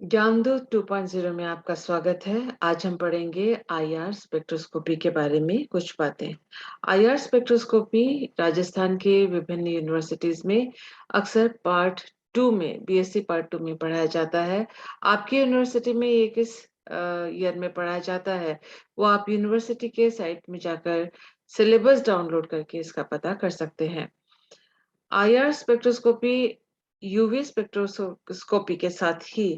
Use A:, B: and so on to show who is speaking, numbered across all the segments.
A: ज्ञानदूत 2.0 में आपका स्वागत है। आज हम पढ़ेंगे आईआर स्पेक्ट्रोस्कोपी के बारे में कुछ बातें। आईआर स्पेक्ट्रोस्कोपी राजस्थान के विभिन्न यूनिवर्सिटीज में अक्सर पार्ट 2 में बीएससी पार्ट 2 में पढ़ाया जाता है। आपकी यूनिवर्सिटी में ये किस ईयर में पढ़ाया जाता है वो आप यूनिवर्सिटी के साइट में जाकर सिलेबस डाउनलोड करके इसका पता कर सकते हैं। आईआर स्पेक्ट्रोस्कोपी यूवी स्पेक्ट्रोस्कोपी के साथ ही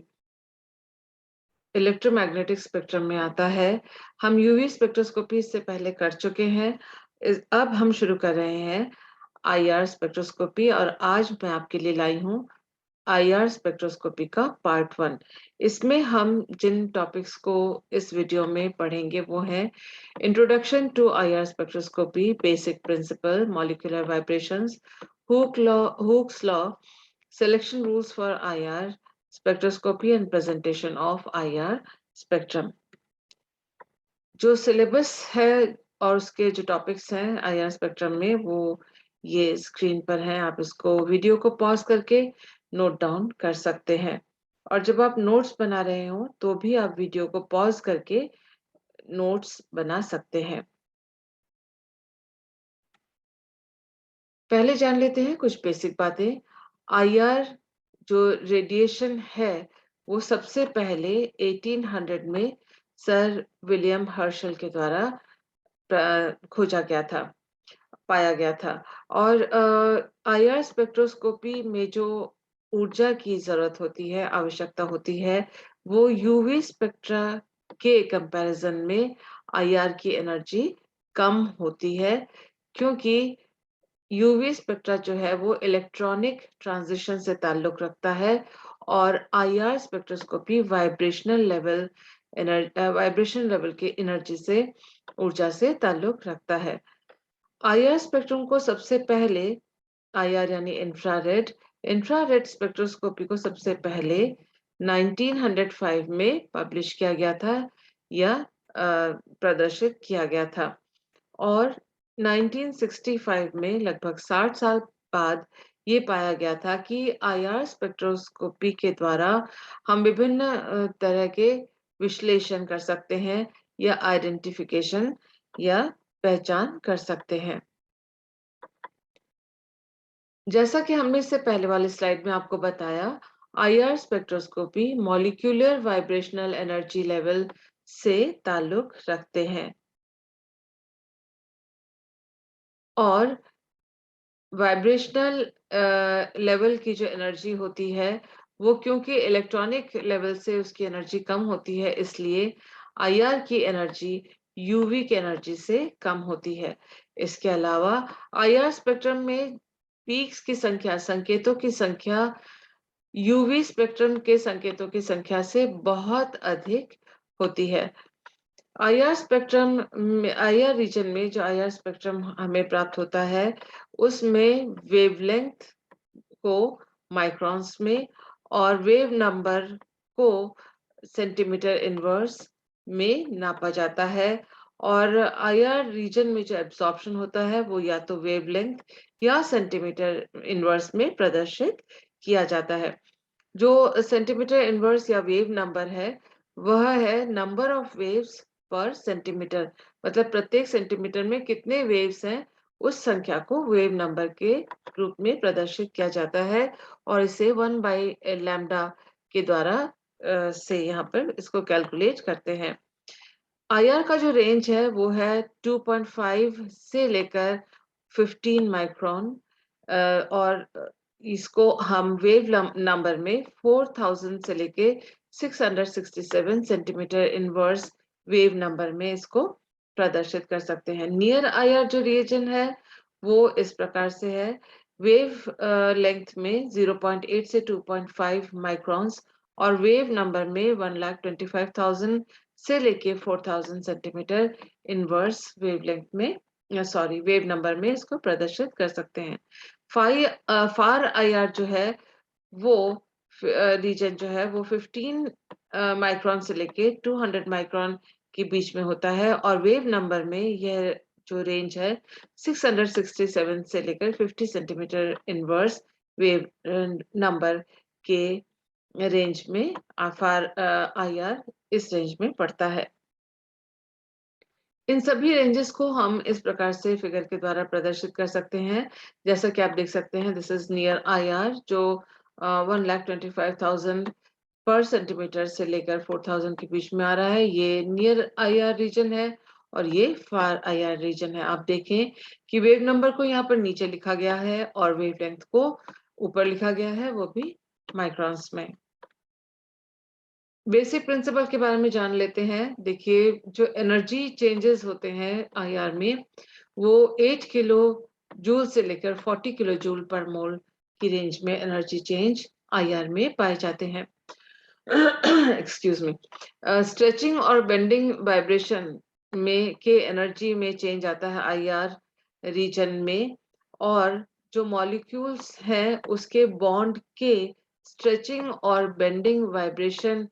A: इलेक्ट्रोमैग्नेटिक स्पेक्ट्रम में आता है। हम यूवी स्पेक्ट्रोस्कोपी इससे पहले कर चुके हैं। अब हम शुरू कर रहे हैं आईआर स्पेक्ट्रोस्कोपी और आज मैं आपके लिए लाई हूँ आईआर स्पेक्ट्रोस्कोपी का पार्ट 1। इसमें हम जिन टॉपिक्स को इस वीडियो में पढ़ेंगे वो है introduction to IR spectroscopy, basic principle, molecular vibrations, Hooke's law, selection rules for IR spectroscopy and presentation of IR spectrum. जो सिलेबस है और उसके जो टॉपिक्स हैं आईआर स्पेक्ट्रम में वो ये स्क्रीन पर हैं। आप इसको वीडियो को पॉज करके नोट डाउन कर सकते हैं और जब आप नोट्स बना रहे हो तो भी आप वीडियो को पॉज करके नोट्स बना सकते हैं। पहले जान लेते हैं कुछ बेसिक बातें। आईआर जो रेडिएशन है वो सबसे पहले 1800 में सर विलियम हर्शल के द्वारा खोजा गया था, पाया गया था। और आईआर स्पेक्ट्रोस्कोपी में जो ऊर्जा की जरूरत होती है, आवश्यकता होती है, वो यूवी स्पेक्ट्रा के कंपैरिजन में आईआर की एनर्जी कम होती है, क्योंकि यूवी स्पेक्ट्रा जो है वो इलेक्ट्रॉनिक ट्रांजिशन से ताल्लुक रखता है और आईआर स्पेक्ट्रोस्कोपी वाइब्रेशन लेवल की एनर्जी से ऊर्जा से ताल्लुक रखता है। आईआर स्पेक्ट्रम को सबसे पहले आईआर यानी इंफ्रारेड स्पेक्ट्रोस्कोपी को सबसे पहले 1905 में पब्लिश किया गया था या प्रदर्शित किया गया था और 1965 में लगभग 60 साल बाद ये पाया गया था कि आईआर स्पेक्ट्रोस्कोपी के द्वारा हम विभिन्न तरह के विश्लेषण कर सकते हैं या आइडेंटिफिकेशन या पहचान कर सकते हैं। जैसा कि हमने इससे पहले वाले स्लाइड में आपको बताया, IR spectroscopy molecular vibrational energy level से ताल्लुक रखते हैं और वाइब्रेशनल लेवल की जो एनर्जी होती है वो क्योंकि इलेक्ट्रॉनिक लेवल से उसकी एनर्जी कम होती है, इसलिए आईआर की एनर्जी यूवी की एनर्जी से कम होती है। इसके अलावा आईआर स्पेक्ट्रम में पीक्स की संख्या, संकेतों की संख्या यूवी स्पेक्ट्रम के संकेतों की संख्या से बहुत अधिक होती है। आईआर रीजन में जो आईआर स्पेक्ट्रम हमें प्राप्त होता है उसमें वेवलेंथ को माइक्रॉन्स में और वेव नंबर को सेंटीमीटर इनवर्स में नापा जाता है और आईआर रीजन में जो एब्सॉर्प्शन होता है वो या तो वेवलेंथ या सेंटीमीटर इनवर्स में प्रदर्शित किया जाता है। जो सेंटीमीटर इनवर्स या वेव नंबर है वह है नंबर ऑफ वेव्स पर सेंटीमीटर, मतलब प्रत्येक सेंटीमीटर में कितने वेव्स हैं उस संख्या को वेव नंबर के रूप में प्रदर्शित किया जाता है और इसे 1/लैम्डा के द्वारा से यहाँ पर इसको कैलकुलेट करते हैं। आईआर का जो रेंज है वो है 2.5 से लेकर 15 माइक्रोन और इसको हम वेव नंबर में 4000 से लेके 667 सेंटीमीटर इनवर्स वेव नंबर में इसको प्रदर्शित कर सकते हैं। नियर आईआर जो रीजन है वो इस प्रकार से है। वेव लेंथ में 0.8 से 2.5 माइक्रॉन्स और वेव नंबर में 1,25,000 से लेके 4000 सेंटीमीटर इनवर्स वेवलेंथ में वेव नंबर में इसको प्रदर्शित कर सकते हैं। फार आईआर जो है वो रीजन जो है वो 15 माइक्रोन से लेके 200 माइक्रोन के बीच में होता है और वेव नंबर में यह जो रेंज है 667 से लेकर 50 सेंटीमीटर इनवर्स वेव नंबर के रेंज में फार आईआर इस रेंज में पड़ता है। इन सभी रेंजेस को हम इस प्रकार से फिगर के द्वारा प्रदर्शित कर सकते हैं। जैसा कि आप देख सकते हैं, दिस इज नियर आईआर जो 1,25,000 पर सेंटीमीटर से लेकर 4,000 के बीच में आ रहा है। ये नियर आईआर रीजन है और ये फार आईआर रीजन है। आप देखें कि वेव नंबर को यहाँ पर नीचे लिखा गया है और वेवलेंथ को ऊपर लिखा गया है, वो भी माइक्रॉन्स में। बेसिक प्रिंसिपल के बारे में जान लेते हैं। देखिए, जो एनर्जी चेंजेस होते हैं आईआर में, वो 8 किलो जूल से लेकर 40 किलो जूल पर मोल की रेंज में एनर्जी चेंज आईआर में पाए जाते हैं। Excuse me. स्ट्रेचिंग और बेंडिंग वाइब्रेशन में के एनर्जी में चेंज आता है आईआर रीजन में, और जो मॉलिक्यूल्स हैं उसके बॉन्ड के स्ट्रेचिंग और बेंडिंग वाइब्रेशन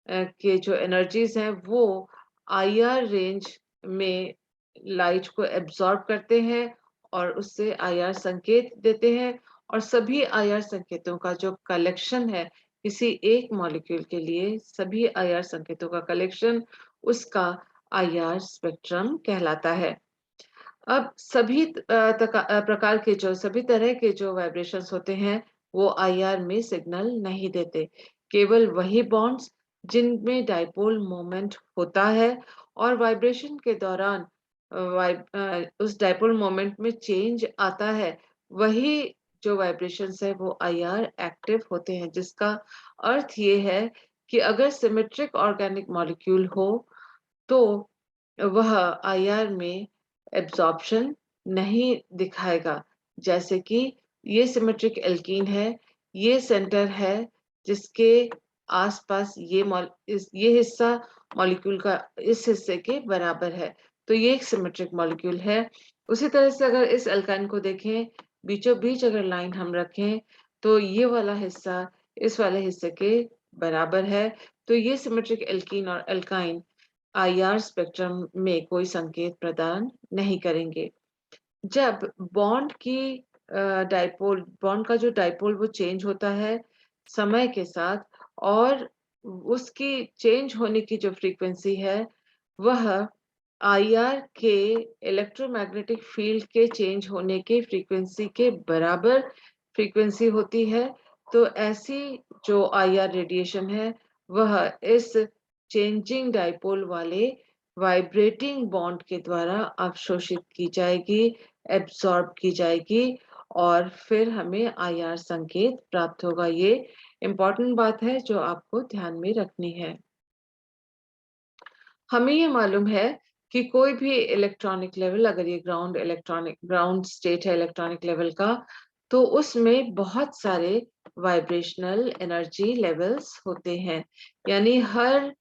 A: के जो एनर्जीज हैं वो आईआर रेंज में लाइट को एब्जॉर्ब करते हैं और उससे आईआर संकेत देते हैं। और सभी आईआर संकेतों का जो कलेक्शन है, किसी एक मॉलिक्यूल के लिए सभी आईआर संकेतों का कलेक्शन, उसका आईआर स्पेक्ट्रम कहलाता है। अब सभी प्रकार के जो सभी तरह के जो वाइब्रेशंस होते हैं वो आईआर में सिग्नल नहीं देते। केवल वही बॉन्ड्स जिनमें डाइपोल मोमेंट होता है और वाइब्रेशन के दौरान उस डाइपोल मोमेंट में चेंज आता है, वही जो वाइब्रेशंस है वो आईआर एक्टिव होते हैं। जिसका अर्थ ये है कि अगर सिमेट्रिक ऑर्गेनिक मॉलिक्यूल हो तो वह आईआर में एब्जॉर्प्शन नहीं दिखाएगा। जैसे कि ये सिमेट्रिक एल्कीन है, ये सेंटर है जिसके आसपास ये हिस्सा मॉलिक्यूल का इस हिस्से के बराबर है, तो ये एक सिमेट्रिक मॉलिक्यूल है। उसी तरह से अगर इस एल्काइन को देखें, बीचों बीच अगर लाइन हम रखें तो ये वाला हिस्सा इस वाले हिस्से के बराबर है, तो ये सिमेट्रिक एल्कीन और एल्काइन आईआर स्पेक्ट्रम में कोई संकेत प्रदान नहीं करेंगे। जब बॉन्ड का जो डाइपोल वो चेंज होता है समय के साथ, और उसकी चेंज होने की जो फ्रीक्वेंसी है वह आईआर के इलेक्ट्रोमैग्नेटिक फील्ड के चेंज होने की फ्रीक्वेंसी के बराबर फ्रीक्वेंसी होती है, तो ऐसी जो आईआर रेडिएशन है वह इस चेंजिंग डाइपोल वाले वाइब्रेटिंग बॉन्ड के द्वारा अवशोषित की जाएगी, एब्सॉर्ब की जाएगी, और फिर हमें आईआर संकेत प्राप्त होगा। ये इम्पोर्टेंट बात है जो आपको ध्यान में रखनी है। हमें ये मालूम है कि कोई भी इलेक्ट्रॉनिक लेवल, अगर ये ग्राउंड स्टेट है इलेक्ट्रॉनिक लेवल का, तो उसमें बहुत सारे वाइब्रेशनल एनर्जी लेवल्स होते हैं। यानी हर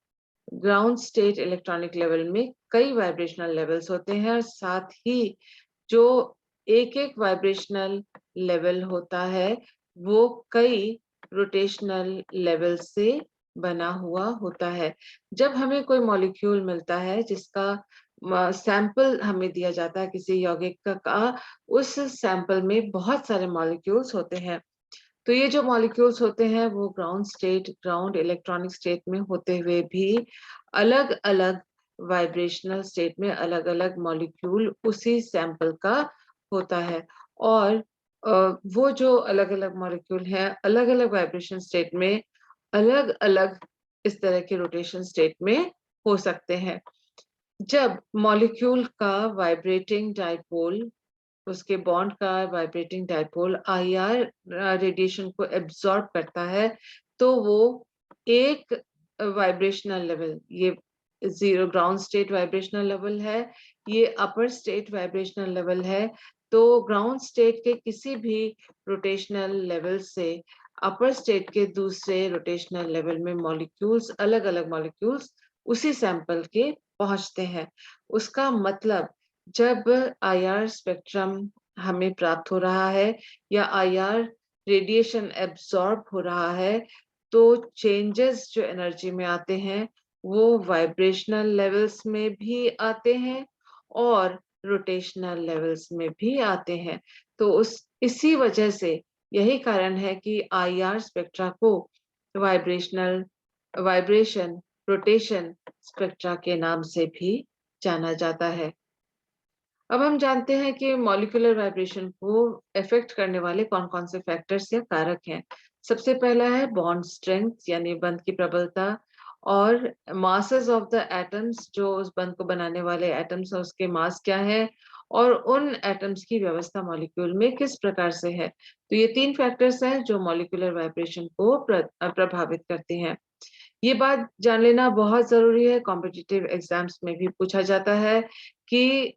A: ग्राउंड स्टेट इलेक्ट्रॉनिक लेवल में कई वाइब्रेशनल लेवल्स होते हैं, और साथ ही जो एक एक वाइब्रेशनल लेवल होता है वो कई रोटेशनल लेवल से बना हुआ होता है। जब हमें कोई मॉलिक्यूल मिलता है जिसका सैंपल हमें दिया जाता है किसी यौगिक का, उस सैंपल में बहुत सारे मॉलिक्यूल्स होते हैं। तो ये जो मॉलिक्यूल्स होते हैं वो ग्राउंड इलेक्ट्रॉनिक स्टेट में होते हुए भी अलग अलग वाइब्रेशनल स्टेट में अलग अलग मॉलिक्यूल उसी सैंपल का होता है। और वो जो अलग अलग मॉलिक्यूल हैं अलग अलग वाइब्रेशन स्टेट में अलग अलग इस तरह के रोटेशन स्टेट में हो सकते हैं। जब मॉलिक्यूल का वाइब्रेटिंग डाइपोल, उसके बॉन्ड का वाइब्रेटिंग डाइपोल आईआर रेडिएशन को एब्जॉर्ब करता है, तो वो एक वाइब्रेशनल लेवल, ये zero ground state vibrational level है, ये अपर स्टेट वाइब्रेशनल लेवल है। तो ग्राउंड स्टेट के किसी भी रोटेशनल लेवल से अपर स्टेट के दूसरे रोटेशनल लेवल में मॉलिक्यूल्स, अलग अलग मॉलिक्यूल्स उसी सैंपल के पहुंचते हैं। उसका मतलब जब आईआर स्पेक्ट्रम हमें प्राप्त हो रहा है या आईआर रेडिएशन एब्सॉर्ब हो रहा है, तो चेंजेस जो एनर्जी में आते हैं वो वाइब्रेशनल लेवल्स में भी आते हैं और रोटेशनल लेवल्स में भी आते हैं। तो उस इसी वजह से यही कारण है कि आईआर स्पेक्ट्रा को वाइब्रेशन रोटेशन स्पेक्ट्रा के नाम से भी जाना जाता है। अब हम जानते हैं कि मॉलिक्यूलर वाइब्रेशन को इफेक्ट करने वाले कौन-कौन से फैक्टर्स या कारक हैं। सबसे पहला है बॉन्ड स्ट्रेंथ यानी बंध की प्रबलता और मासेस ऑफ द एटम्स, जो उस बंध को बनाने वाले एटम्स हैं उसके मास क्या है और उन एटम्स की व्यवस्था मॉलिक्यूल में किस प्रकार से है। तो ये 3 फैक्टर्स हैं जो मॉलिक्यूलर वाइब्रेशन को प्रभावित करते हैं। ये बात जान लेना बहुत ज़रूरी है, कॉम्पिटिटिव एग्ज़ाम्स में भी पूछा जाता है कि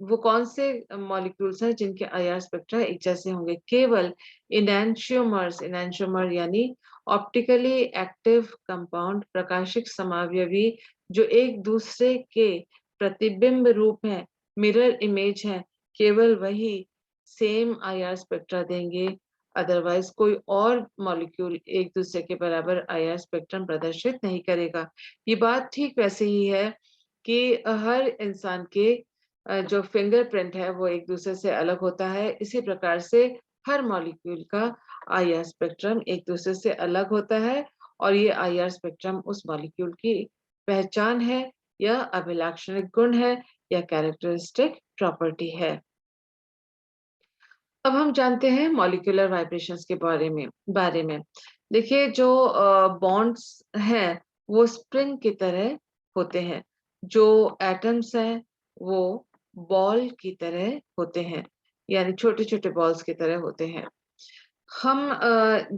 A: वो कौन से मॉलिक्यूल्स हैं जिनके आईआर स्पेक्ट्रा एक जैसे होंगे। केवल एनेंटियोमर यानी ऑप्टिकली एक्टिव कंपाउंड प्रकाशिक समावयवी जो एक दूसरे के प्रतिबिंब रूप हैं, मिरर इमेज हैं, केवल वही सेम आईआर स्पेक्ट्रा देंगे। अदरवाइज कोई और मॉलिक्यूल एक दूसरे के बराबर आईआर स्पेक्ट्रम प्रदर्शित नहीं करेगा। ये बात ठीक वैसे ही है कि हर इंसान के जो फिंगरप्रिंट है वो एक दूसरे से अलग होता है। इसी प्रकार से हर मॉलिक्यूल का आईआर स्पेक्ट्रम एक दूसरे से अलग होता है और ये आईआर स्पेक्ट्रम उस मॉलिक्यूल की पहचान है या अभिलाक्षणिक गुण है या कैरेक्टरिस्टिक प्रॉपर्टी है। अब हम जानते हैं मॉलिक्यूलर वाइब्रेशंस के बारे में। देखिए जो बॉन्ड्स हैं वो स्प्रिंग की तरह होते हैं। जो एटम्स हैं वो बॉल की तरह होते हैं, यानी छोटे-छोटे बॉल्स की तरह होते हैं। हम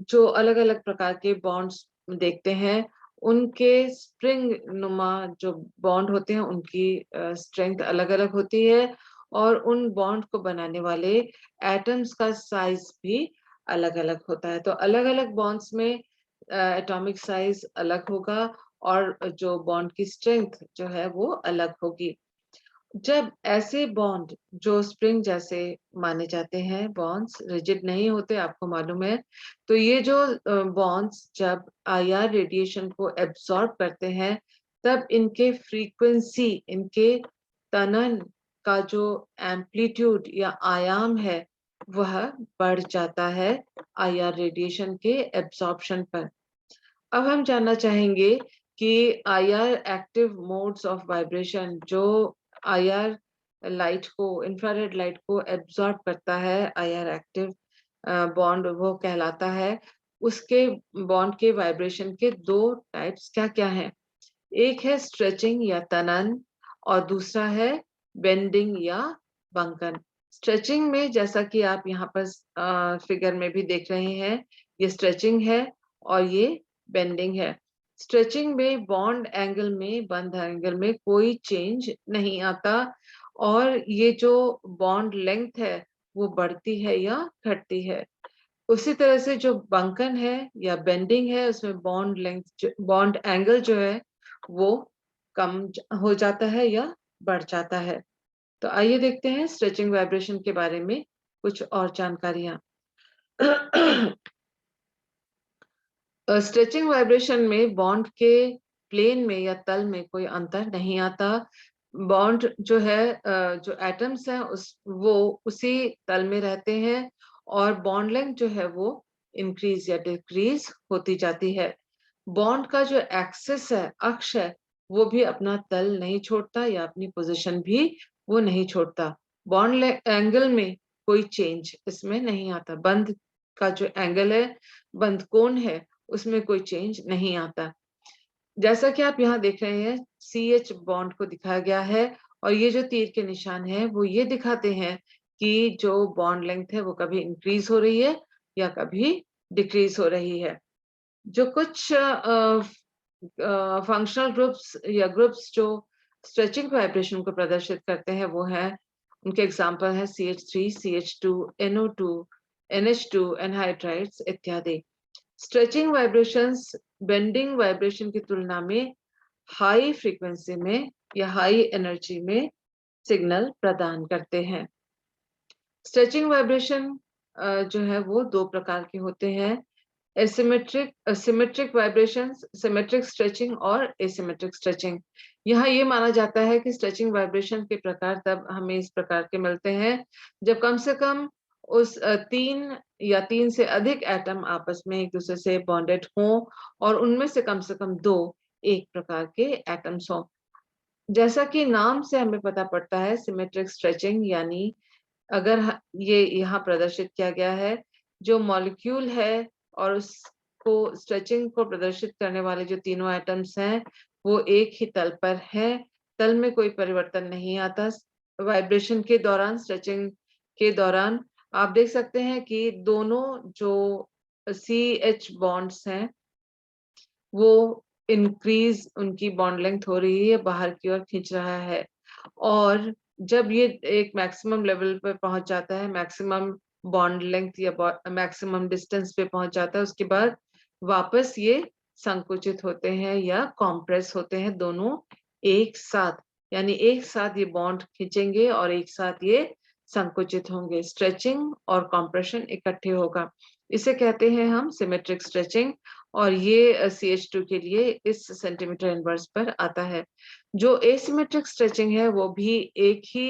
A: जो अलग-अलग प्रकार के बॉन्ड्स देखते हैं, उनके स्प्रिंग नुमा जो बॉन्ड होते हैं, उनकी स्ट्रेंथ अलग-अलग होती है और उन बॉन्ड को बनाने वाले एटम्स का साइज़ भी अलग-अलग होता है। तो अलग-अलग बॉन्ड्स में एटॉमिक साइज़ अलग होगा और जो बॉन्ड की स्ट्रेंथ जो है, वो अलग होगी। जब ऐसे बॉन्ड जो स्प्रिंग जैसे माने जाते हैं, बॉन्ड्स रिजिड नहीं होते, आपको मालूम है, तो ये जो बॉन्ड्स जब आईआर रेडिएशन को एब्सॉर्ब करते हैं, तब इनके फ्रीक्वेंसी, इनके तनन का जो एम्पलीट्यूड या आयाम है, वह बढ़ जाता है आईआर रेडिएशन के एब्सॉर्प्शन पर। अब हम जानना चाहेंगे कि IR active modes of vibration जो आईआर लाइट को, इंफ्रारेड लाइट को एब्सॉर्ब करता है, आईआर एक्टिव बॉन्ड वो कहलाता है। उसके बॉन्ड के वाइब्रेशन के 2 टाइप्स क्या-क्या हैं? एक है स्ट्रेचिंग या तनन और दूसरा है बेंडिंग या बंकन। स्ट्रेचिंग में जैसा कि आप यहाँ पर फिगर में भी देख रहे हैं, ये स्ट्रेचिंग है और ये बेंडिंग है। स्ट्रेचिंग में बॉन्ड एंगल में, बंध एंगल में कोई चेंज नहीं आता और ये जो बॉन्ड लेंथ है, वो बढ़ती है या घटती है। उसी तरह से जो बंकन है या बेंडिंग है, उसमें बॉन्ड एंगल जो है वो हो जाता है या बढ़ जाता है। तो आइए देखते हैं स्ट्रेचिंग वाइब्रेशन के बारे में कुछ और जानकारियां। स्ट्रेचिंग वाइब्रेशन में बॉन्ड के प्लेन में या तल में कोई अंतर नहीं आता। बॉन्ड जो है जो एटम्स हैं वो उसी तल में रहते हैं और बॉन्ड लेंथ जो है वो इंक्रीज या डिक्रीज होती जाती है। बॉन्ड का जो एक्सिस है, अक्ष है, वो भी अपना तल नहीं छोड़ता या अपनी पोजीशन भी वो नहीं छोड़ता। बॉन्ड एंगल में कोई चेंज इसमें नहीं आता। बंध का जो एंगल है, बंध कोण है, उसमें कोई चेंज नहीं आता। जैसा कि आप यहाँ देख रहे हैं, CH बॉन्ड को दिखाया गया है और ये जो तीर के निशान हैं, वो ये दिखाते हैं कि जो बॉन्ड लेंथ है, वो कभी इंक्रीज हो रही है या कभी डिक्रीज हो रही है। जो कुछ फंक्शनल ग्रुप्स या ग्रुप्स जो स्ट्रेचिंग वाइब्रेशन को प्रदर्शित करते हैं, वो है, उनके एग्जांपल हैं CH3, CH2, NO2, NH2, anhydrides इत्यादि। स्ट्रेचिंग वाइब्रेशंस बेंडिंग वाइब्रेशन की तुलना में हाई फ्रीक्वेंसी में या हाई एनर्जी में सिग्नल प्रदान करते हैं। स्ट्रेचिंग वाइब्रेशन जो है वो 2 प्रकार के होते हैं, सिमेट्रिक वाइब्रेशंस, सिमेट्रिक स्ट्रेचिंग और एसिमेट्रिक स्ट्रेचिंग। यहाँ ये माना जाता है कि स्ट्रेचिंग वाइब्रेशन के प्रकार तब हमें इस प्रकार के मिलते हैं, जब कम से कम उस 3 या 3 से अधिक एटम आपस में एक दूसरे से बॉन्डेड हों और उनमें से कम 2 एक प्रकार के एटम्स हों। जैसा कि नाम से हमें पता पड़ता है सिमेट्रिक स्ट्रेचिंग, यानी अगर ये यहाँ प्रदर्शित किया गया है, जो मॉलिक्यूल है और उसको स्ट्रेचिंग को प्रदर्शित करने वाले जो तीनों एटम्स हैं, वो एक ही तल पर हैं। तल में कोई परिवर्तन नहीं आता। वाइब्रेशन के दौरान, स्ट्रेचिंग के दौरान आप देख सकते हैं कि दोनों जो CH बॉन्ड्स हैं, वो इंक्रीज उनकी बॉन्ड लेंथ हो रही है, बाहर की ओर खींच रहा है। और जब ये एक मैक्सिमम लेवल पे पहुंच जाता है, मैक्सिमम बॉन्ड लेंथ या मैक्सिमम डिस्टेंस पे पहुंच जाता है, उसके बाद वापस ये संकुचित होते हैं या कॉम्प्रेस होते हैं दोनों एक साथ। यानी एक साथ ये बॉन्ड खींचेंगे और एक साथ ये संकुचित होंगे। स्ट्रेचिंग और कॉम्प्रेशन इकट्ठे होगा, इसे कहते हैं हम सिमेट्रिक स्ट्रेचिंग। और ये CH2 के लिए इस सेंटीमीटर इनवर्स पर आता है। जो एसिमेट्रिक स्ट्रेचिंग है वो भी एक ही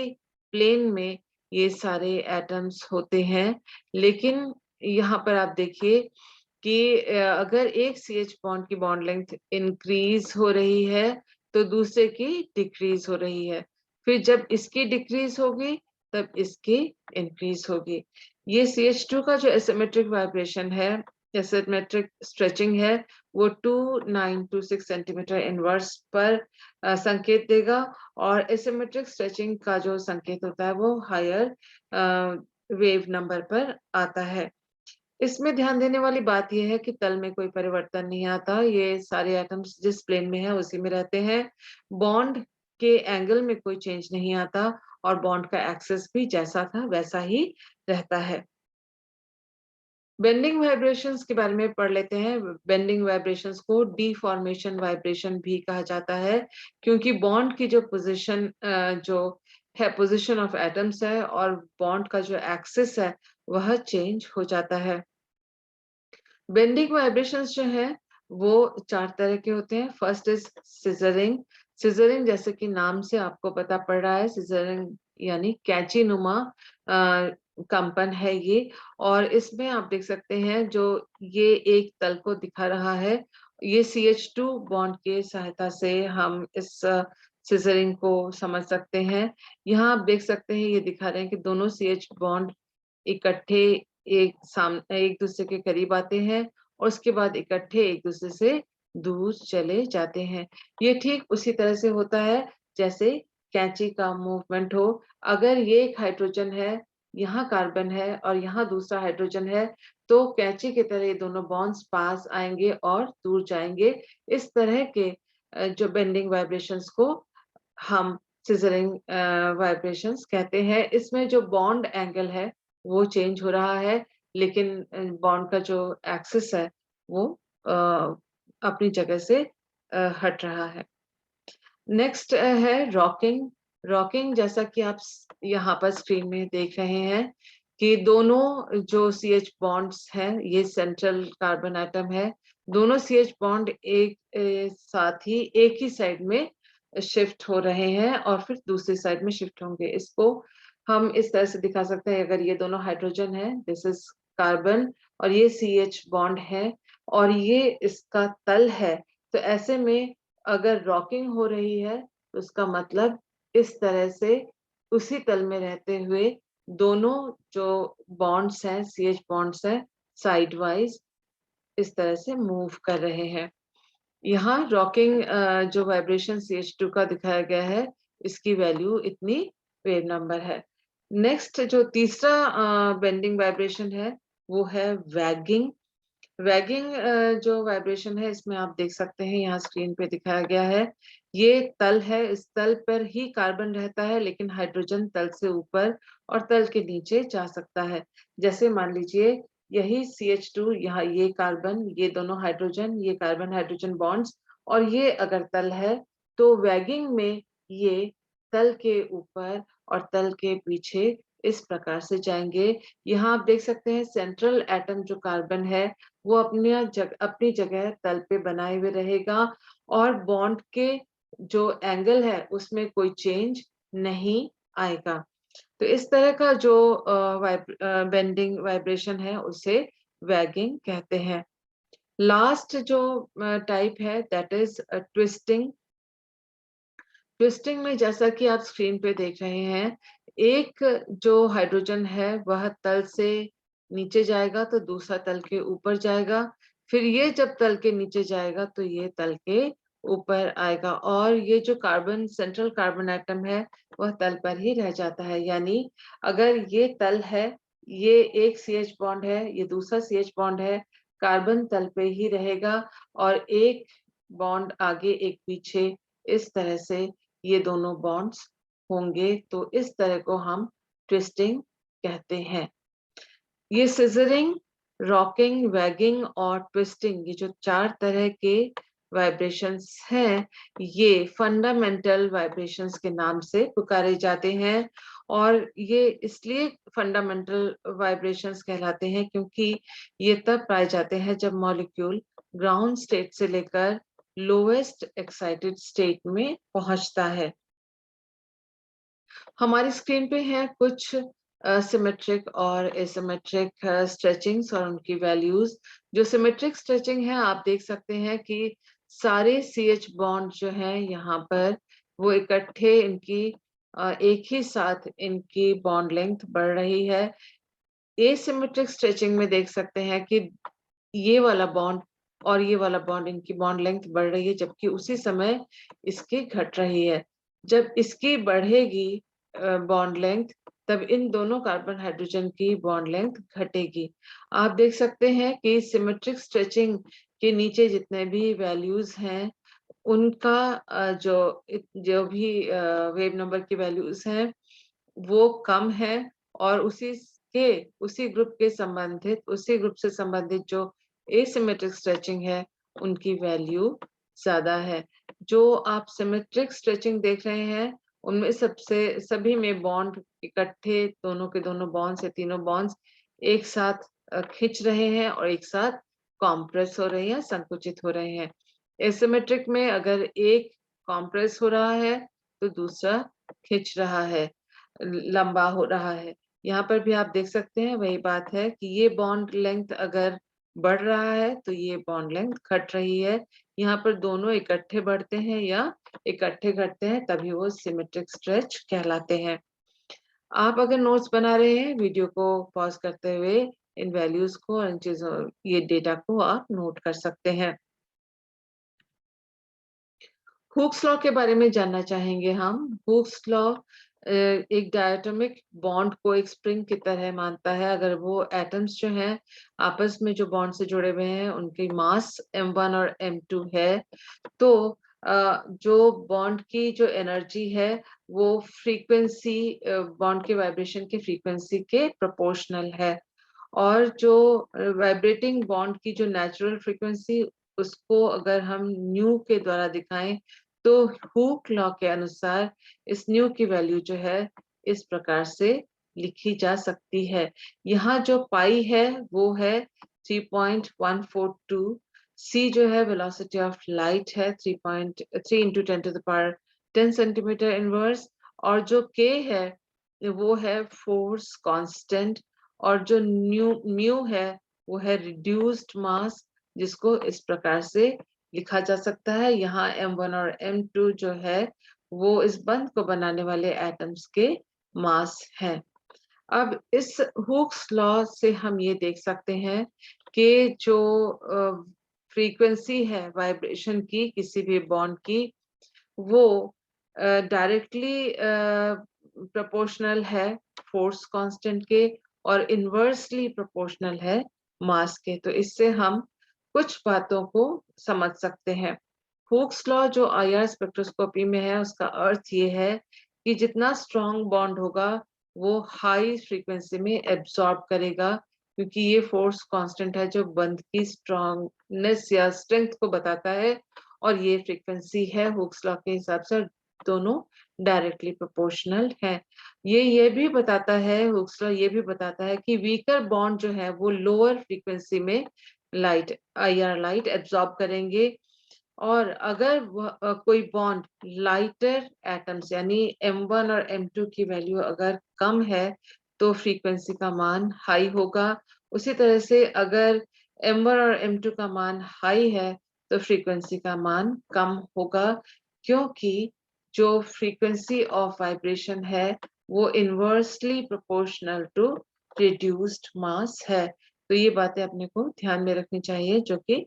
A: प्लेन में ये सारे एटम्स होते हैं, लेकिन यहाँ पर आप देखिए कि अगर एक CH बॉन्ड की बॉन्ड लेंथ इंक्रीज हो रही है तो दूसरे की डिक्रीज हो रही है, फिर जब इसकी डिक्रीज होगी तब इसकी इंक्रीज होगी। ये CH2 का जो एसिमेट्रिक वाइब्रेशन है, एसिमेट्रिक स्ट्रेचिंग है, वो 2926 सेंटीमीटर इनवर्स पर संकेत देगा। और एसिमेट्रिक स्ट्रेचिंग का जो संकेत होता है वो हायर वेव नंबर पर आता है। इसमें ध्यान देने वाली बात यह है कि तल में कोई परिवर्तन नहीं आता, ये सारे एटम्स जिस प्लेन में है उसी में रहते हैं। बॉन्ड के एंगल में कोई चेंज नहीं आता और बॉन्ड का एक्सेस भी जैसा था वैसा ही रहता है। बेंडिंग वाइब्रेशंस के बारे में पढ़ लेते हैं। बेंडिंग वाइब्रेशंस को डिफॉर्मेशन वाइब्रेशन भी कहा जाता है, क्योंकि बॉन्ड की जो पोजीशन जो है, पोजीशन ऑफ एटम्स है और बॉन्ड का जो एक्सिस है वह चेंज हो जाता है। बेंडिंग वाइब्रेशंस जो है वो 4 तरह के होते हैं। First is scissoring. सिजरिंग जैसे कि नाम से आपको पता पड़ रहा है, सिजरिंग यानी कैंची नुमा कंपन है ये। और इसमें आप देख सकते हैं जो ये एक तल को दिखा रहा है, ये CH2 बॉन्ड के सहायता से हम इस सिजरिंग को समझ सकते हैं। यहाँ आप देख सकते हैं, ये दिखा रहे हैं कि दोनों CH बॉन्ड इकट्ठे एक दूसरे के करीब आते हैं और उसके बाद इकट्ठे एक दूसरे से दूर चले जाते हैं। ये ठीक उसी तरह से होता है जैसे कैंची का मूवमेंट हो। अगर ये एक हाइड्रोजन है, यहाँ कार्बन है और यहाँ दूसरा हाइड्रोजन है, तो कैंची की तरह ये दोनों बॉन्ड्स पास आएंगे और दूर जाएंगे। इस तरह के जो बेंडिंग वाइब्रेशंस को हम सिजरिंग वाइब्रेशंस कहते हैं। इसमें जो बॉन्ड एंगल है वो चेंज हो रहा है, लेकिन बॉन्ड का जो एक्सिस है वो अपनी जगह से हट रहा है। नेक्स्ट है रॉकिंग। रॉकिंग जैसा कि आप यहाँ पर स्क्रीन में देख रहे हैं कि दोनों जो CH बॉन्ड्स हैं, ये सेंट्रल कार्बन एटम है, दोनों CH बॉन्ड एक साथ ही एक ही साइड में शिफ्ट हो रहे हैं और फिर दूसरी साइड में शिफ्ट होंगे। इसको हम इस तरह से दिखा सकते हैं। अगर ये दोनों हाइड्रोजन है, दिस इज कार्बन, और ये CH बॉन्ड है और ये इसका तल है, तो ऐसे में अगर रॉकिंग हो रही है तो उसका मतलब इस तरह से उसी तल में रहते हुए दोनों जो बॉन्ड्स हैं, CH बॉन्ड्स हैं, साइड वाइज इस तरह से मूव कर रहे हैं। यहाँ रॉकिंग जो वाइब्रेशन CH2 का दिखाया गया है, इसकी वैल्यू इतनी वेव नंबर है। नेक्स्ट जो तीसरा बेंडिंग वाइब्रेशन है वो है वैगिंग। वैगिंग जो वाइब्रेशन है, इसमें आप देख सकते हैं, यहाँ स्क्रीन पे दिखाया गया है। ये तल है, इस तल पर ही कार्बन रहता है, लेकिन हाइड्रोजन तल से ऊपर और तल के नीचे जा सकता है। जैसे मान लीजिए यही CH2, यहाँ ये कार्बन, ये दोनों हाइड्रोजन, ये कार्बन हाइड्रोजन बॉन्ड्स, और ये अगर तल है तो वैगिंग में ये तल के ऊपर और तल के पीछे इस प्रकार से जाएंगे। यहाँ आप देख सकते हैं सेंट्रल एटम जो कार्बन है वो अपनी जगह तल पे बनाए हुए रहेगा और बॉन्ड के जो एंगल है उसमें कोई चेंज नहीं आएगा। तो इस तरह का जो बेंडिंग वाइब्रेशन है उसे वैगिंग कहते हैं। लास्ट जो टाइप है दैट इज ट्विस्टिंग। ट्विस्टिंग में जैसा कि आप स्क्रीन पे देख रहे हैं, एक जो हाइड्रोजन है वह तल से नीचे जाएगा तो दूसरा तल के ऊपर जाएगा, फिर ये जब तल के नीचे जाएगा तो ये तल के ऊपर आएगा, और ये जो कार्बन सेंट्रल कार्बन एटम है वह तल पर ही रह जाता है। यानी अगर ये तल है, ये एक CH बॉन्ड है, ये दूसरा CH बॉन्ड है, कार्बन तल पे ही रहेगा और एक बॉन्ड आगे एक पीछे, इस तरह से ये दोनों बॉन्ड्स होंगे, तो इस तरह को हम ट्विस्टिंग कहते हैं। ये सिजरिंग, रॉकिंग, वैगिंग और ट्विस्टिंग, ये जो 4 तरह के वाइब्रेशंस हैं, ये फंडामेंटल वाइब्रेशंस के नाम से पुकारे जाते हैं। और ये इसलिए फंडामेंटल वाइब्रेशंस कहलाते हैं क्योंकि ये तब पाए जाते हैं जब मॉलिक्यूल ग्राउंड स्टेट से लेकर लोएस्ट एक्साइटेड स्टेट में पहुंचता है। हमारी स्क्रीन पे हैं कुछ सिमेट्रिक और एसिमेट्रिक स्ट्रेचिंग्स और उनकी वैल्यूज। जो सिमेट्रिक स्ट्रेचिंग है, आप देख सकते हैं कि सारे CH बॉन्ड जो हैं यहाँ पर वो इकट्ठे इनकी एक ही साथ इनकी बॉन्ड लेंथ बढ़ रही है। एसिमेट्रिक स्ट्रेचिंग में देख सकते हैं कि ये वाला बॉन्ड और ये वाला बॉन्ड, इनकी बॉन्ड लेंथ बढ़ रही है जबकि उसी समय इसकी घट रही है। जब इसकी बढ़ेगी बॉन्ड लेंथ, तब इन दोनों कार्बन हाइड्रोजन की बॉन्ड लेंथ घटेगी। आप देख सकते हैं कि सिमेट्रिक स्ट्रेचिंग के नीचे जितने भी वैल्यूज हैं उनका जो भी वेव नंबर की वैल्यूज हैं वो कम है, और उसी ग्रुप से संबंधित जो एसिमेट्रिक स्ट्रेचिंग है उनकी वैल्यू ज्यादा है। जो आप सिमेट्रिक स्ट्रेचिंग देख रहे हैं उनमें सभी में बॉन्ड इकट्ठे, दोनों के दोनों बॉन्ड्स या तीनों बॉन्ड्स एक साथ खिंच रहे हैं और एक साथ कॉम्प्रेस हो रहे हैं, संकुचित हो रहे हैं। एसिमेट्रिक में अगर एक कॉम्प्रेस हो रहा है तो दूसरा खिंच रहा है, लंबा हो रहा है। यहाँ पर भी आप देख सकते हैं वही बात है कि ये बॉन्ड लेंथ अगर बढ़ रहा है तो ये बॉन्ड लेंथ घट रही है। यहाँ पर दोनों इकट्ठे बढ़ते हैं या इकट्ठे घटते हैं तभी वो सिमेट्रिक स्ट्रेच कहलाते हैं। आप अगर नोट्स बना रहे हैं, वीडियो को पॉज करते हुए इन वैल्यूज को और इन चीजों, ये डेटा को आप नोट कर सकते हैं। हुक्स लॉ के बारे में जानना चाहेंगे हम। हुक्स लॉ एक डायटोमिक बॉन्ड को एक स्प्रिंग की तरह मानता है। अगर वो एटम्स जो हैं आपस में जो बॉन्ड से जुड़े हुए हैं उनकी मास m1 और m2 है, तो जो बॉन्ड की जो एनर्जी है वो फ्रीक्वेंसी, बॉन्ड के वाइब्रेशन के फ्रीक्वेंसी के प्रोपोर्शनल है। और जो वाइब्रेटिंग बॉन्ड की जो नेचुरल फ्रीक्वेंसी, उसको अगर हम न्यू के द्वारा दिखाएं तो हुक लॉ के अनुसार इस न्यू की वैल्यू जो है इस प्रकार से लिखी जा सकती है। यहाँ जो पाई है वो है 3.142। सी जो है वेलोसिटी ऑफ लाइट है 3.3 इंटू 10 सेंटीमीटर इनवर्स, और जो के है वो है फोर्स कांस्टेंट, और जो म्यू है वो है रिड्यूस्ड मास, जिसको इस प्रकार से लिखा जा सकता है। यहाँ m1 और m2 जो है वो इस बंध को बनाने वाले एटम्स के मास है। अब इस हुक्स लॉ से हम ये देख सकते हैं कि जो फ्रीक्वेंसी है वाइब्रेशन की किसी भी बॉन्ड की, वो डायरेक्टली प्रोपोर्शनल है फोर्स कांस्टेंट के और इनवर्सली प्रोपोर्शनल है मास के। तो इससे हम कुछ बातों को समझ सकते हैं। हुक्स लॉ जो IR स्पेक्ट्रोस्कोपी में है उसका अर्थ ये है कि जितना स्ट्रॉन्ग बॉन्ड होगा वो हाई फ्रीक्वेंसी में एब्सॉर्ब करेगा, क्योंकि ये फोर्स कांस्टेंट है जो बंध की स्ट्रॉन्गनेस या स्ट्रेंथ को बताता है, और ये फ्रीक्वेंसी है हुक्स लॉ के हिसाब से, दोनों डायरेक्टली प्रोपोर्शनल है। ये भी बताता है, हुक्स लॉ ये भी बताता है कि वीकर बॉन्ड जो है वो लोअर फ्रीक्वेंसी में IR लाइट एब्सॉर्ब करेंगे, और अगर कोई बॉन्ड लाइटर एटम्स यानी M1 और M2 की वैल्यू अगर कम है तो फ्रीक्वेंसी का मान हाई होगा। उसी तरह से अगर M1 और M2 का मान हाई है तो फ्रीक्वेंसी का मान कम होगा, क्योंकि जो फ्रीक्वेंसी ऑफ वाइब्रेशन है वो इनवर्सली प्रोपोर्शनल टू रिड्यूस्ड मास है। तो ये बातें अपने को ध्यान में रखनी चाहिए जो कि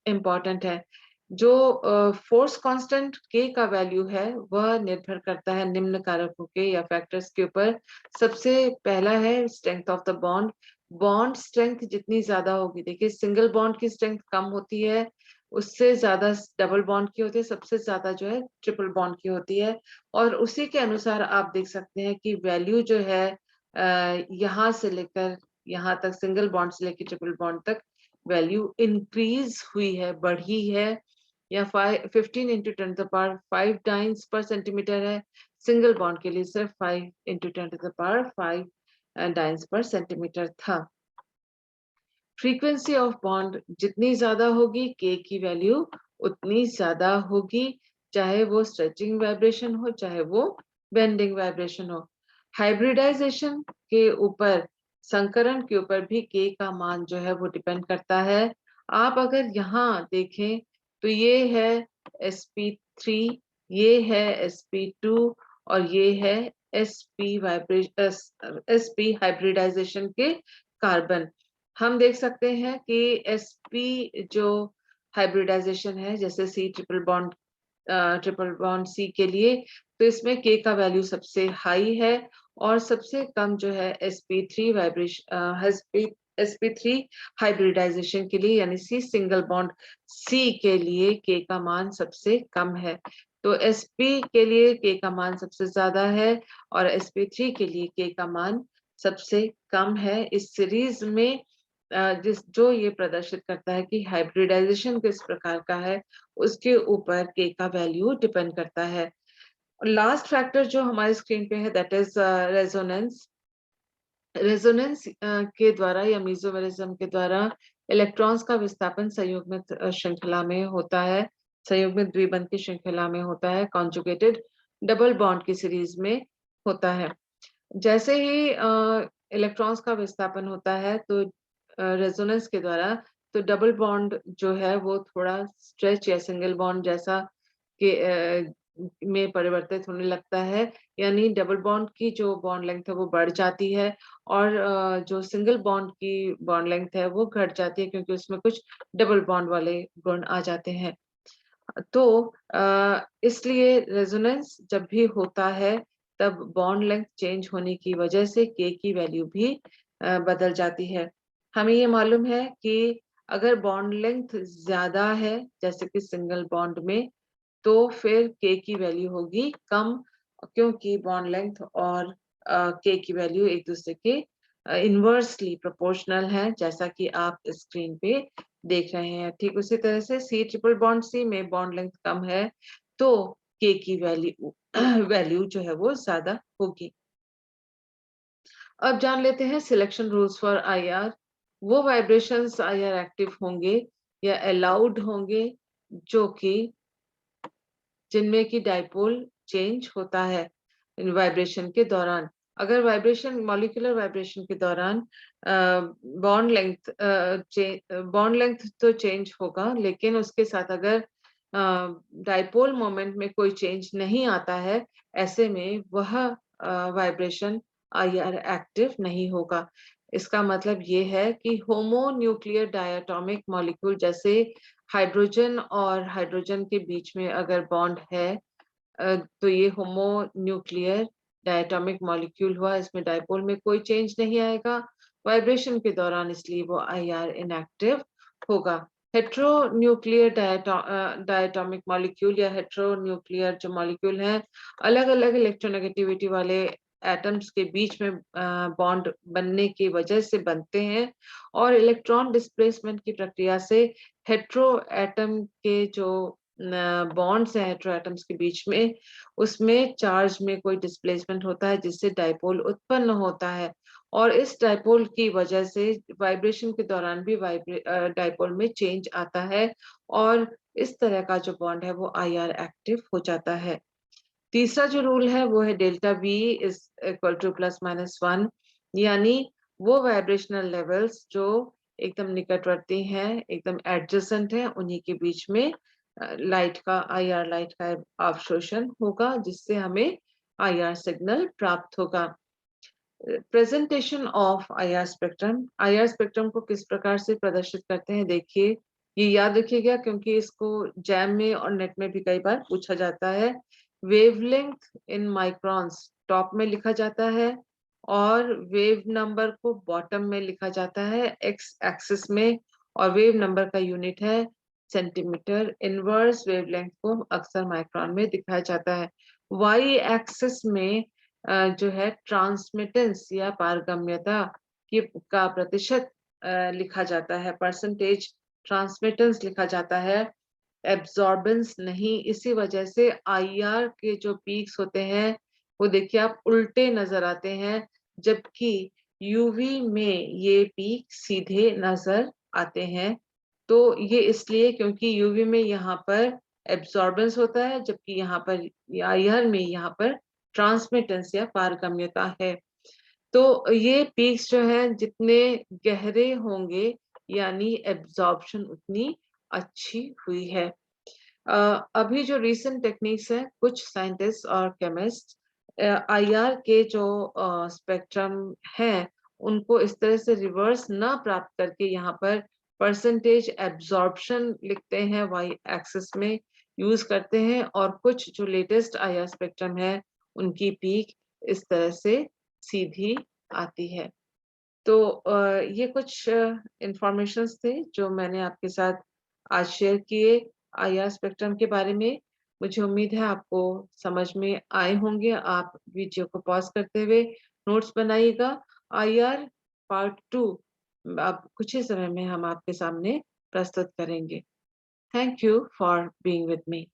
A: इम्पोर्टेंट है। जो फोर्स कांस्टेंट के का वैल्यू है वह निर्भर करता है निम्न कारकों के या फैक्टर्स के ऊपर। सबसे पहला है strength of the bond. Bond strength जितनी ज्यादा होगी, देखिए सिंगल बॉन्ड की स्ट्रेंथ कम होती है, उससे ज्यादा डबल बॉन्ड की होती है, सबसे ज्यादा जो है ट्रिपल बॉन्ड की होती है। और उसी के अनुसार आप देख सकते हैं कि वैल्यू जो है यहाँ से लेकर यहाँ तक, सिंगल बॉन्ड से लेकर ट्रिपल बॉन्ड तक वैल्यू इंक्रीज हुई है, बढ़ी है। या 15 इंटू 10⁵ टाइम्स पर सेंटीमीटर है, सिंगल बॉन्ड के लिए सिर्फ 5 इंटू 10⁵ टाइम्स पर सेंटीमीटर था। फ्रीक्वेंसी ऑफ बॉन्ड जितनी ज्यादा होगी के की वैल्यू उतनी ज्यादा होगी, चाहे वो स्ट्रेचिंग वाइब्रेशन हो चाहे वो बेंडिंग वाइब्रेशन हो। हाइब्रिडाइजेशन के ऊपर, संकरण के ऊपर भी के का मान जो है वो डिपेंड करता है। आप अगर यहाँ देखें तो ये है sp3, ये है sp2 और ये है sp हाइब्रिडाइजेशन के कार्बन। हम देख सकते हैं कि sp जो हाइब्रिडाइजेशन है, जैसे ट्रिपल बॉन्ड सी के लिए, तो इसमें के का वैल्यू सबसे हाई है और सबसे कम जो है sp3 sp3 हाइब्रिडाइजेशन के लिए, यानी सी सिंगल बॉन्ड सी के लिए के का मान सबसे कम है। तो sp के लिए के का मान सबसे ज्यादा है और sp3 के लिए के का मान सबसे कम है। इस सीरीज में जो ये प्रदर्शित करता है कि हाइब्रिडाइजेशन किस प्रकार का है, उसके ऊपर के का वैल्यू डिपेंड करता है। लास्ट फैक्टर जो हमारी स्क्रीन पे है दैट इज रेजोनेंस। रेजोनेंस के द्वारा या मेसोमेरिज्म के द्वारा इलेक्ट्रॉन्स का विस्थापन संयुग्मित श्रृंखला में होता है, संयुग्मित द्विबंध की श्रृंखला में होता है, कॉन्जुगेटेड डबल बॉन्ड की सीरीज में होता है। जैसे ही इलेक्ट्रॉन्स का विस्थापन होता है तो रेजोनेंस के द्वारा, तो डबल बॉन्ड जो है वो थोड़ा स्ट्रेच या सिंगल बॉन्ड जैसा के में परिवर्तित होने लगता है, यानी डबल बॉन्ड की जो बॉन्ड लेंथ है वो बढ़ जाती है और जो सिंगल बॉन्ड की बॉन्ड लेंथ है वो घट जाती है, क्योंकि उसमें कुछ डबल बॉन्ड वाले गुण आ जाते हैं। तो इसलिए रेजोनेंस जब भी होता है तब बॉन्ड लेंथ चेंज होने की वजह से के की वैल्यू भी बदल जाती है। हमें ये मालूम है कि अगर बॉन्ड लेंथ ज्यादा है जैसे कि सिंगल बॉन्ड में, तो फिर के की वैल्यू होगी कम, क्योंकि बॉन्ड लेंथ और के की वैल्यू एक दूसरे के इनवर्सली प्रोपोर्शनल है, जैसा कि आप स्क्रीन पे देख रहे हैं। ठीक उसी तरह से सी ट्रिपल बॉन्ड सी में बॉन्ड लेंथ कम है तो के की वैल्यू वैल्यू जो है वो ज्यादा होगी। अब जान लेते हैं सिलेक्शन रूल्स फॉर आईआर। वो वाइब्रेशंस आईआर एक्टिव होंगे या अलाउड होंगे जो कि जिनमें की डाइपोल चेंज होता है वाइब्रेशन के दौरान। अगर वाइब्रेशन मॉलिक्यूलर वाइब्रेशन के दौरान बॉन्ड लेंथ तो चेंज होगा, लेकिन उसके साथ अगर डाइपोल मोमेंट में कोई चेंज नहीं आता है, ऐसे में वह वाइब्रेशन आईआर एक्टिव नहीं होगा। इसका मतलब ये है कि होमो न्यूक्लियर डायटोमिक मॉलिक्यूल, जैसे हाइड्रोजन और हाइड्रोजन के बीच में अगर बॉन्ड है तो ये होमो न्यूक्लियर डायटोमिक मॉलिक्यूल हुआ, इसमें डाइपोल में कोई चेंज नहीं आएगा वाइब्रेशन के दौरान, इसलिए वो आईआर इनएक्टिव होगा। हेट्रो न्यूक्लियर डायटोमिक मॉलिक्यूल या हेट्रो न्यूक्लियर जो मॉलिक्यूल हैं, अलग अलग इलेक्ट्रोनेगेटिविटी वाले एटम्स के बीच में बॉन्ड बनने की वजह से बनते हैं और इलेक्ट्रॉन डिस्प्लेसमेंट की प्रक्रिया से हेट्रो एटम के जो बॉन्ड्स हैं हेट्रो एटम्स के बीच में, उसमें चार्ज में कोई डिस्प्लेसमेंट होता है जिससे डाइपोल उत्पन्न होता है और इस डाइपोल की वजह से वाइब्रेशन के दौरान भी डाइपोल में चेंज आता है और इस तरह का जो बॉन्ड है वो IR एक्टिव हो जाता है। तीसरा जो रूल है वो है delta V is equal two plus minus 1, यानी वो वाइब्रेशनल लेवल्स जो एकदम निकटवर्ती हैं, एकदम एडजेसेंट हैं, उन्हीं के बीच में लाइट का IR लाइट का अवशोषण होगा, जिससे हमें IR सिग्नल प्राप्त होगा। प्रेजेंटेशन ऑफ IR स्पेक्ट्रम को किस प्रकार से प्रदर्शित करते हैं, देखिए, ये याद रखिएगा क्योंकि इसको जैम में और नेट में भी कई बार पूछा जाता है। वेवलेंथ इन माइक्रॉन्स टॉप में लिखा जाता है और वेव नंबर को बॉटम में लिखा जाता है एक्स एक्सिस में, और वेव नंबर का यूनिट है सेंटीमीटर। इनवर्स वेवलेंथ को अक्सर माइक्रोन में दिखाया जाता है। वाई एक्सिस में जो है ट्रांसमिटेंस या पारगम्यता की का प्रतिशत लिखा जाता है, परसेंटेज ट्रांसमिटेंस लिखा जाता है, एब्जॉर्बेंस नहीं। इसी वजह से IR के जो पीक्स होते हैं वो देखिए आप उल्टे नजर आते हैं, जबकि UV में ये पीक सीधे नजर आते हैं। तो ये इसलिए क्योंकि UV में यहाँ पर एब्जॉर्बेंस होता है, जबकि यहाँ पर IR में यहाँ पर ट्रांसमिटेंस या पारगम्यता है। तो ये पीक्स जो हैं जितने गहरे होंगे, यानी एब्जॉर्प्शन उतनी अच्छी हुई है। अभी जो रीसेंट टेक्निक्स है, कुछ साइंटिस्ट और केमिस्ट IR के जो स्पेक्ट्रम है उनको इस तरह से रिवर्स ना प्राप्त करके यहाँ पर परसेंटेज एब्जॉर्प्शन लिखते हैं, वाई एक्सिस में यूज करते हैं, और कुछ जो लेटेस्ट IR स्पेक्ट्रम है उनकी पीक इस तरह से सीधी आती है। तो ये कुछ इंफॉर्मेशंस थे जो मैंने आपके साथ आज शेयर किए IR स्पेक्ट्रम के बारे में। मुझे उम्मीद है आपको समझ में आए होंगे। आप वीडियो को पॉज करते हुए नोट्स बनाइएगा। IR पार्ट 2 अब कुछ ही समय में हम आपके सामने प्रस्तुत करेंगे। Thank you for being with me.